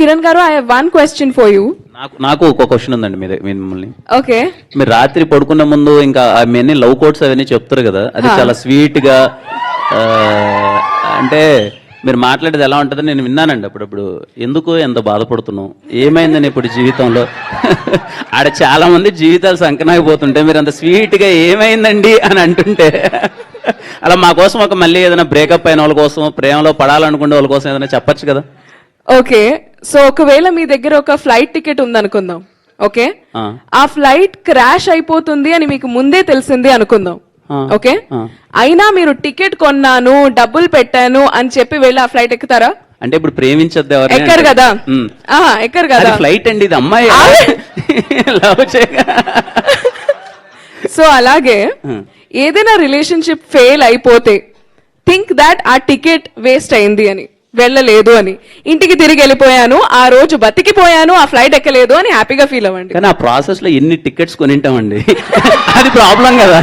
కిరణ్ గారు, I have one question for you. నాకు ఒక క్వశ్చన్ ఉందండి మిమ్మల్ని. ఓకే. మీరు రాత్రి పడుకునే ముందు ఇంకా అవన్నీ లవ్ కోట్స్ అవన్నీ చెప్తారు కదా, అది చాలా స్వీట్ గా అంటే మీరు మాట్లాడేది ఎలా ఉంటుందని నేను విన్నానండి అప్పుడప్పుడు. ఎందుకు ఎంత బాధపడుతున్నావు, ఏమైందని ఇప్పుడు జీవితంలో ఆడ చాలా మంది జీవితాలు సంకనాగిపోతుంటే మీరు అంత స్వీట్ గా ఏమైందండి అని అంటుంటే, అలా మా కోసం ఒక మళ్ళీ ఏదైనా బ్రేకప్ అయిన వాళ్ళ కోసం, ప్రేమలో పడాలనుకునే వాళ్ళ కోసం ఏదైనా చెప్పచ్చు కదా. ఓకే, సో ఒకవేళ మీ దగ్గర ఒక ఫ్లైట్ టికెట్ ఉందనుకుందాం. ఓకే, ఆ ఫ్లైట్ క్రాష్ అయిపోతుంది అని మీకు ముందే తెలిసింది అనుకుందాం. ఓకే, అయినా మీరు టికెట్ కొన్నాను, డబ్బులు పెట్టాను అని చెప్పి వెళ్ళి ఆ ఫ్లైట్ ఎక్కుతారా? అంటే ఇప్పుడు ప్రేమించద్దు, ఎక్కరు కదా, ఎక్కరు కదా. ఫ్లైట్ అండి ఇది, అమ్మాయి లవ్ చేయగా. సో అలాగే ఏదైనా రిలేషన్షిప్ ఫెయిల్ అయిపోతే థింక్ దాట్ ఆ టికెట్ వేస్ట్ అయింది అని, వెళ్ళలేదు అని, ఇంటికి తిరిగి వెళ్ళిపోయాను, ఆ రోజు బతికిపోయాను, ఆ ఫ్లైట్ ఎక్కలేదు అని హ్యాపీగా ఫీల్ అవ్వండి. కానీ ఆ ప్రాసెస్ లో ఎన్ని టికెట్స్ కొనింటామండి, అది ప్రాబ్లం కదా.